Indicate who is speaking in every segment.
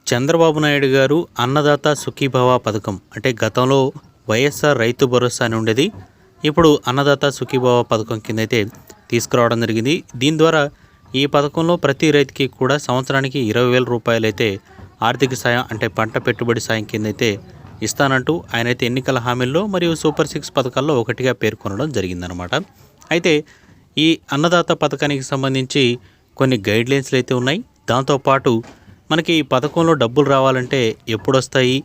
Speaker 1: చంద్రబాబు నాయుడు గారు అన్నదాత సుఖీభవ పథకం అంటే గతంలో వైఎస్ఆర్ రైతు భరోసా అని ఉండేది. ఇప్పుడు అన్నదాత సుఖీభవ పథకం కింద అయితే తీసుకురావడం జరిగింది. దీని ద్వారా ఈ పథకంలో ప్రతి రైతుకి కూడా సంవత్సరానికి 20,000 రూపాయలు అయితే ఆర్థిక సాయం అంటే పంట పెట్టుబడి సాయం కింద అయితే ఇస్తానంటూ ఆయన అయితే ఎన్నికల హామీల్లో మరియు సూపర్ 6 పథకాల్లో ఒకటిగా పేర్కొనడం జరిగిందనమాట. అయితే ఈ అన్నదాత పథకానికి సంబంధించి కొన్ని గైడ్లైన్స్లు అయితే ఉన్నాయి. దాంతోపాటు మనకి ఈ పథకంలో డబ్బులు రావాలంటే ఎప్పుడు వస్తాయి,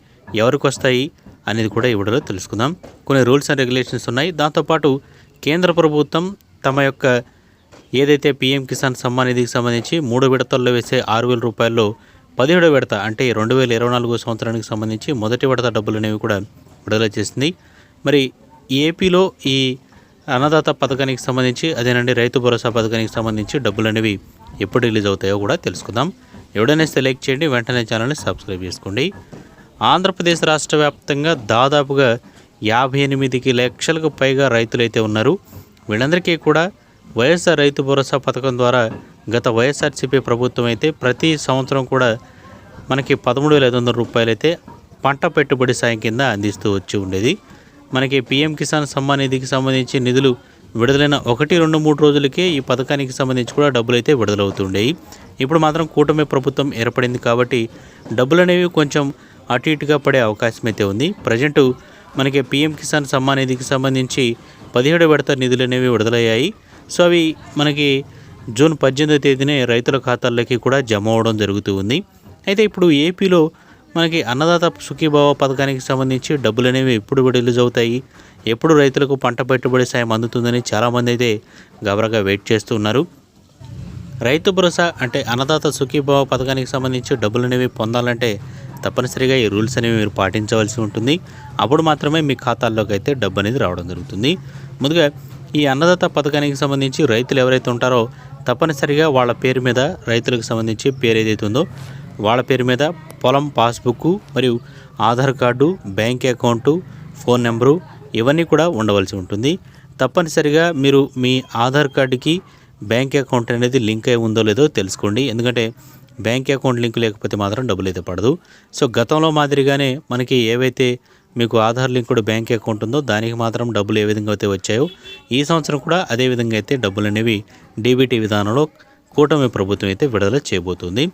Speaker 1: ఎవరికి వస్తాయి అనేది కూడా ఈ వీడియోలో తెలుసుకుందాం. కొన్ని రూల్స్ అండ్ రెగ్యులేషన్స్ ఉన్నాయి. దాంతోపాటు కేంద్ర ప్రభుత్వం తమ యొక్క ఏదైతే పీఎం కిసాన్ సమ్మాన్ నిధికి సంబంధించి 3 విడతల్లో వేసే 6,000 రూపాయల్లో 17వ విడత అంటే 2024 సంవత్సరానికి సంబంధించి మొదటి విడత డబ్బులు అనేవి కూడా విడుదల చేసింది. మరి ఏపీలో ఈ అన్నదాత పథకానికి సంబంధించి అదేనండి రైతు భరోసా పథకానికి సంబంధించి డబ్బులు అనేవి ఎప్పుడు రిలీజ్ అవుతాయో కూడా తెలుసుకుందాం. ఎవడైనా లైక్ చేయండి, వెంటనే ఛానల్ని సబ్స్క్రైబ్ చేసుకోండి. ఆంధ్రప్రదేశ్ రాష్ట్ర వ్యాప్తంగా దాదాపుగా 58 లక్షలకు పైగా రైతులైతే ఉన్నారు. వీళ్ళందరికీ కూడా వైఎస్ఆర్ రైతు భరోసా పథకం ద్వారా గత వైఎస్ఆర్సీపీ ప్రభుత్వం అయితే ప్రతి సంవత్సరం కూడా మనకి 13,500 రూపాయలు అయితే పంట పెట్టుబడి సాయం కింద అందిస్తూ వచ్చి ఉండేది. మనకి పీఎం కిసాన్ సమ్మాన్ నిధికి సంబంధించి నిధులు విడుదలైన 1, 2, 3 రోజులకే ఈ పథకానికి సంబంధించి కూడా డబ్బులు అయితే విడుదలవుతుండేవి. ఇప్పుడు మాత్రం కూటమి ప్రభుత్వం ఏర్పడింది కాబట్టి డబ్బులు అనేవి కొంచెం అటు ఇటుగా పడే అవకాశం అయితే ఉంది. ప్రజెంటు మనకి పీఎం కిసాన్ సమ్మాన్ నిధికి సంబంధించి 17వ విడత నిధులు అనేవి విడుదలయ్యాయి. సో అవి మనకి జూన్ 18వ తేదీనే రైతుల ఖాతాల్లోకి కూడా జమ అవడం జరుగుతూ ఉంది. అయితే ఇప్పుడు ఏపీలో మనకి అన్నదాత సుఖీభావ పథకానికి సంబంధించి డబ్బులు అనేవి ఎప్పుడు రిలీజ్ అవుతాయి, ఎప్పుడు రైతులకు పంట పెట్టుబడి సాయం అందుతుందని చాలామంది అయితే గబరగా వెయిట్ చేస్తూ ఉన్నారు. రైతు భరోసా అంటే అన్నదాత సుఖీభావ పథకానికి సంబంధించి డబ్బులు అనేవి పొందాలంటే తప్పనిసరిగా ఈ రూల్స్ అనేవి మీరు పాటించవలసి ఉంటుంది. అప్పుడు మాత్రమే మీ ఖాతాల్లోకి అయితే డబ్బు అనేది రావడం జరుగుతుంది. ముందుగా ఈ అన్నదాత పథకానికి సంబంధించి రైతులు ఎవరైతే ఉంటారో తప్పనిసరిగా వాళ్ళ పేరు మీద రైతులకు సంబంధించి పేరు ఏదైతే ఉందో వాళ్ళ పేరు మీద పొలం పాస్బుక్ మరియు Aadhaar card, bank account, phone number ఇవన్నీ కూడా ఉండవలసి ఉంటుంది. తప్పనిసరిగా మీరు మీ ఆధార్ కార్డుకి బ్యాంక్ అకౌంట్ అనేది లింక్ అయి ఉందో లేదో తెలుసుకోండి. ఎందుకంటే బ్యాంక్ అకౌంట్ లింక్ లేకపోతే మాత్రం డబ్బులు అయితే పడదు. సో గతంలో మాదిరిగానే మనకి ఏవైతే మీకు ఆధార్ లింక్డ్ బ్యాంక్ అకౌంట్ ఉందో దానికి మాత్రం డబ్బులు ఏ విధంగా అయితే వచ్చాయో ఈ సంవత్సరం కూడా అదే విధంగా అయితే డబ్బులు అనేవి డీబీటీ విధానంలో కూటమి ప్రభుత్వం అయితే విడుదల చేయబోతుంది.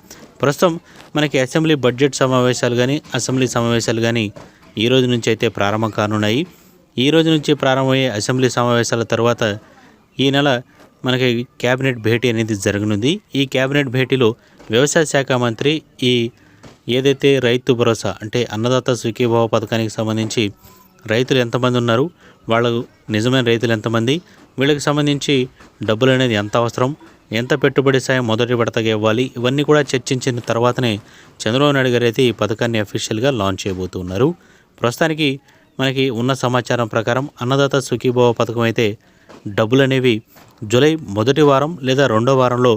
Speaker 1: ప్రస్తుతం మనకి అసెంబ్లీ బడ్జెట్ సమావేశాలు కానీ అసెంబ్లీ సమావేశాలు కానీ ఈ రోజు నుంచి అయితే ప్రారంభం కానున్నాయి. ఈ రోజు నుంచి ప్రారంభమయ్యే అసెంబ్లీ సమావేశాల తర్వాత ఈ నెల మనకి కేబినెట్ భేటీ అనేది జరగనుంది. ఈ కేబినెట్ భేటీలో వ్యవసాయ శాఖ మంత్రి ఈ ఏదైతే రైతు భరోసా అంటే అన్నదాత సుఖీభావ పథకానికి సంబంధించి రైతులు ఎంతమంది ఉన్నారు, వాళ్ళకు నిజమైన రైతులు ఎంతమంది, వీళ్ళకి సంబంధించి డబ్బులు అనేది ఎంత అవసరం, ఎంత పెట్టుబడి సాయం మొదటి విడతగా ఇవ్వాలి, ఇవన్నీ కూడా చర్చించిన తర్వాతనే చంద్రబాబు నాయుడు గారు అయితే ఈ పథకాన్ని అఫీషియల్గా లాంచ్ చేయబోతున్నారు. ప్రస్తుతానికి మనకి ఉన్న సమాచారం ప్రకారం అన్నదాత సుఖీభావ పథకం అయితే డబ్బులు అనేవి జూలై మొదటి వారం లేదా రెండో వారంలో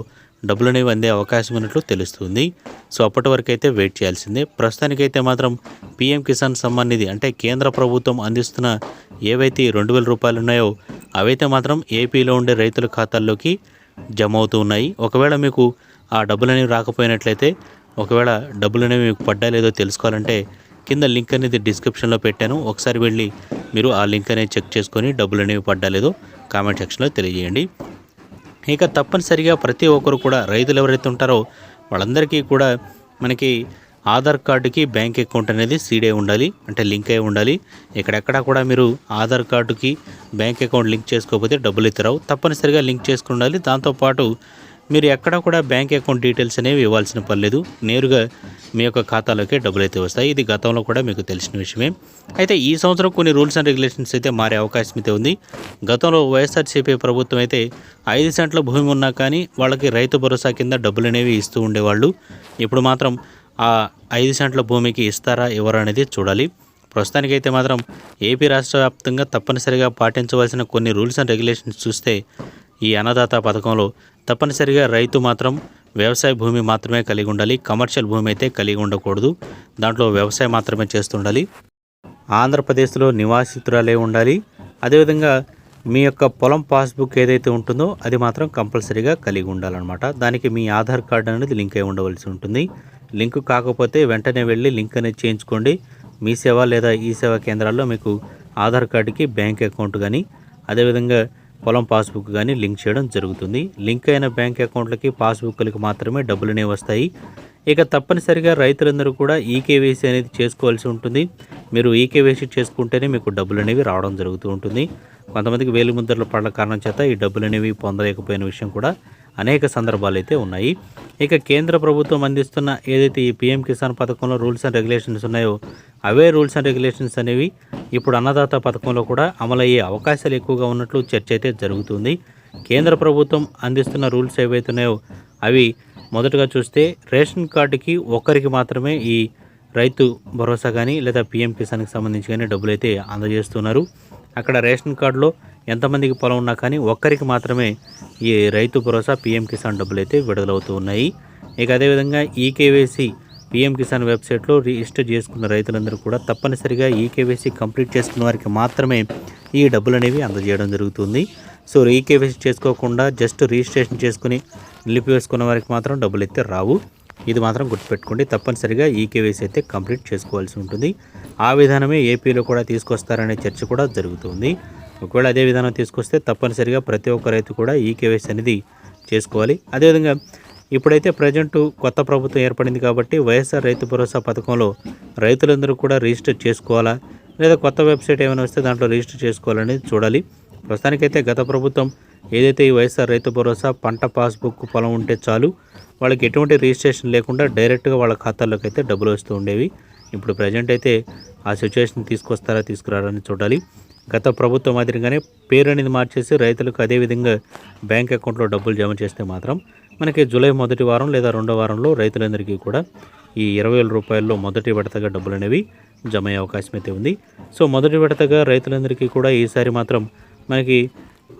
Speaker 1: డబ్బులు అనేవి అందే అవకాశం ఉన్నట్లు తెలుస్తుంది. సో అప్పటి వరకు అయితే వెయిట్ చేయాల్సిందే. ప్రస్తుతానికైతే మాత్రం పీఎం కిసాన్ సమ్మాన్ నిధి అంటే కేంద్ర ప్రభుత్వం అందిస్తున్న ఏవైతే 2,000 రూపాయలు ఉన్నాయో అవైతే మాత్రం ఏపీలో ఉండే రైతుల ఖాతాల్లోకి జమ అవుతూ ఉన్నాయి. ఒకవేళ మీకు ఆ డబ్బులు అనేవి రాకపోయినట్లయితే, ఒకవేళ డబ్బులు అనేవి మీకు పడ్డా లేదో తెలుసుకోవాలంటే కింద లింక్ అనేది డిస్క్రిప్షన్లో పెట్టాను. ఒకసారి వెళ్ళి మీరు ఆ లింక్ అనేది చెక్ చేసుకొని డబ్బులు అనేవి పడ్డా లేదో కామెంట్ సెక్షన్లో తెలియజేయండి. ఇక తప్పనిసరిగా ప్రతి ఒక్కరు కూడా రైతులు ఎవరైతే ఉంటారో వాళ్ళందరికీ కూడా మనకి ఆధార్ కార్డుకి బ్యాంక్ అకౌంట్ అనేది సీడే ఉండాలి, అంటే లింక్ అయి ఉండాలి. ఎక్కడెక్కడా కూడా మీరు ఆధార్ కార్డుకి బ్యాంక్ అకౌంట్ లింక్ చేసుకోకపోతే డబ్బులు అయితే రావు. తప్పనిసరిగా లింక్ చేసుకుని ఉండాలి. దాంతోపాటు మీరు ఎక్కడ కూడా బ్యాంక్ అకౌంట్ డీటెయిల్స్ అనేవి ఇవ్వాల్సిన పని లేదు. నేరుగా మీ యొక్క ఖాతాలోకి డబ్బులు అయితే వస్తాయి. ఇది గతంలో కూడా మీకు తెలిసిన విషయమే. అయితే ఈ సంవత్సరం కొన్ని రూల్స్ అండ్ రెగ్యులేషన్స్ అయితే మారే అవకాశం అయితే ఉంది. గతంలో వైఎస్ఆర్సీపీ ప్రభుత్వం అయితే 5 సెంట్ల భూమి ఉన్నా కానీ వాళ్ళకి రైతు భరోసా కింద డబ్బులు అనేవి ఇస్తూ ఉండేవాళ్ళు. ఇప్పుడు మాత్రం ఆ 5 సెంట్ల భూమికి ఇస్తారా ఇవ్వరా అనేది చూడాలి. ప్రస్తుతానికైతే మాత్రం ఏపీ రాష్ట్ర వ్యాప్తంగా తప్పనిసరిగా పాటించవలసిన కొన్ని రూల్స్ అండ్ రెగ్యులేషన్స్ చూస్తే ఈ అన్నదాత పథకంలో తప్పనిసరిగా రైతు మాత్రం వ్యవసాయ భూమి మాత్రమే కలిగి ఉండాలి, కమర్షియల్ భూమి అయితే కలిగి ఉండకూడదు. దాంట్లో వ్యవసాయం మాత్రమే చేస్తుండాలి. ఆంధ్రప్రదేశ్లో నివాసితురాలే ఉండాలి. అదేవిధంగా మీ యొక్క పొలం పాస్బుక్ ఏదైతే ఉంటుందో అది మాత్రం కంపల్సరీగా కలిగి ఉండాలన్నమాట. దానికి మీ ఆధార్ కార్డు అనేది లింక్ అయి ఉండవలసి ఉంటుంది. లింక్ కాకపోతే వెంటనే వెళ్ళి లింక్ అనేది చేయించుకోండి. మీ సేవ లేదా ఈ సేవా కేంద్రాల్లో మీకు ఆధార్ కార్డుకి బ్యాంక్ అకౌంట్ కానీ అదేవిధంగా పొలం పాస్బుక్ కానీ లింక్ చేయడం జరుగుతుంది. లింక్ అయిన బ్యాంక్ అకౌంట్లకి పాస్బుక్లకి మాత్రమే డబ్బులు అనేవి వస్తాయి. ఇక తప్పనిసరిగా రైతులందరూ కూడా ఈకేవైసీ అనేది చేసుకోవాల్సి ఉంటుంది. మీరు ఈకేవైసీ చేసుకుంటేనే మీకు డబ్బులు అనేవి రావడం జరుగుతూ ఉంటుంది. కొంతమందికి వేలు ముద్రలు పడల కారణం చేత ఈ డబ్బులు అనేవి పొందలేకపోయిన విషయం కూడా అనేక సందర్భాలు అయితే ఉన్నాయి. ఇక కేంద్ర ప్రభుత్వం అందిస్తున్న ఏదైతే ఈ పీఎం కిసాన్ పథకంలో రూల్స్ అండ్ రెగ్యులేషన్స్ ఉన్నాయో అవే రూల్స్ అండ్ రెగ్యులేషన్స్ అనేవి ఇప్పుడు అన్నదాత పథకంలో కూడా అమలయ్యే అవకాశాలు ఎక్కువగా ఉన్నట్లు చర్చ అయితే జరుగుతుంది. కేంద్ర ప్రభుత్వం అందిస్తున్న రూల్స్ ఏవైతే ఉన్నాయో అవి మొదటగా చూస్తే రేషన్ కార్డుకి ఒక్కరికి మాత్రమే ఈ రైతు భరోసా కానీ లేదా పీఎం కిసాన్కి సంబంధించి కానీ డబ్బులు అయితే అందజేస్తున్నారు. అక్కడ రేషన్ కార్డులో ఎంతమందికి పొలం ఉన్నా కానీ ఒక్కరికి మాత్రమే ఈ రైతు భరోసా పీఎం కిసాన్ డబ్బులు అయితే విడుదలవుతూ ఉన్నాయి. ఇక అదేవిధంగా ఈకేవైసీ పీఎం కిసాన్ వెబ్సైట్లో రిజిస్టర్ చేసుకున్న రైతులందరూ కూడా తప్పనిసరిగా ఈకేవైసీ కంప్లీట్ చేసుకున్న వారికి మాత్రమే ఈ డబ్బులు అనేవి అందజేయడం జరుగుతుంది. సో ఈకేవైసీ చేసుకోకుండా జస్ట్ రిజిస్ట్రేషన్ చేసుకుని నిలిపివేసుకున్న వారికి మాత్రం డబ్బులు అయితే రావు. ఇది మాత్రం గుర్తుపెట్టుకోండి. తప్పనిసరిగా ఈకేవైసీ అయితే కంప్లీట్ చేసుకోవాల్సి ఉంటుంది. ఆ విధానమే ఏపీలో కూడా తీసుకొస్తారనే చర్చ కూడా జరుగుతుంది. ఒకవేళ అదే విధానం తీసుకొస్తే తప్పనిసరిగా ప్రతి ఒక్క రైతు కూడా ఈకేవైసీ అనేది చేసుకోవాలి. అదేవిధంగా ఇప్పుడైతే ప్రజెంట్ కొత్త ప్రభుత్వం ఏర్పడింది కాబట్టి వైఎస్ఆర్ రైతు భరోసా పథకంలో రైతులందరూ కూడా రిజిస్టర్ చేసుకోవాలా లేదా కొత్త వెబ్సైట్ ఏమైనా వస్తే దాంట్లో రిజిస్టర్ చేసుకోవాలనేది చూడాలి. ప్రస్తుతానికైతే గత ప్రభుత్వం ఏదైతే ఈ వైఎస్ఆర్ రైతు భరోసా పంట పాస్బుక్ పొలం ఉంటే చాలు, వాళ్ళకి ఎటువంటి రిజిస్ట్రేషన్ లేకుండా డైరెక్ట్గా వాళ్ళ ఖాతాల్లోకి అయితే డబ్బులు వస్తూ ఉండేవి. ఇప్పుడు ప్రజెంట్ అయితే ఆ సిచ్యువేషన్ తీసుకొస్తారా తీసుకురారని చూడాలి. గత ప్రభుత్వం మాదిరిగానే పేరు అనేది మార్చేసి రైతులకు అదేవిధంగా బ్యాంక్ అకౌంట్లో డబ్బులు జమ చేస్తే మాత్రం మనకి జూలై మొదటి వారం లేదా రెండో వారంలో రైతులందరికీ కూడా ఈ 20,000 రూపాయల్లో మొదటి విడతగా డబ్బులు అనేవి జమ అయ్యే అవకాశం అయితే ఉంది. సో మొదటి విడతగా రైతులందరికీ కూడా ఈసారి మాత్రం మనకి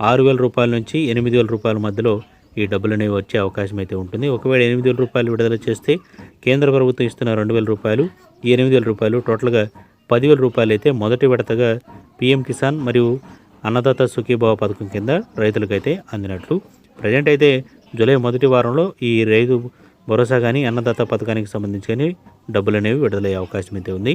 Speaker 1: 6,000 రూపాయల నుంచి 8,000 రూపాయల మధ్యలో ఈ డబ్బులు అనేవి వచ్చే అవకాశం అయితే ఉంటుంది. ఒకవేళ 8,000 రూపాయలు విడుదల చేస్తే కేంద్ర ప్రభుత్వం ఇస్తున్న 2,000 రూపాయలు, ఈ 8,000 రూపాయలు టోటల్గా 10,000 రూపాయలు అయితే మొదటి విడతగా పీఎం కిసాన్ మరియు అన్నదాత సుఖీభావ పథకం కింద రైతులకైతే అందినట్లు. ప్రజెంట్ అయితే జూలై మొదటి వారంలో ఈ రైతు భరోసా కానీ అన్నదాత పథకానికి సంబంధించి కానీ డబ్బులు అనేవి విడుదలయ్యే అవకాశం అయితే ఉంది.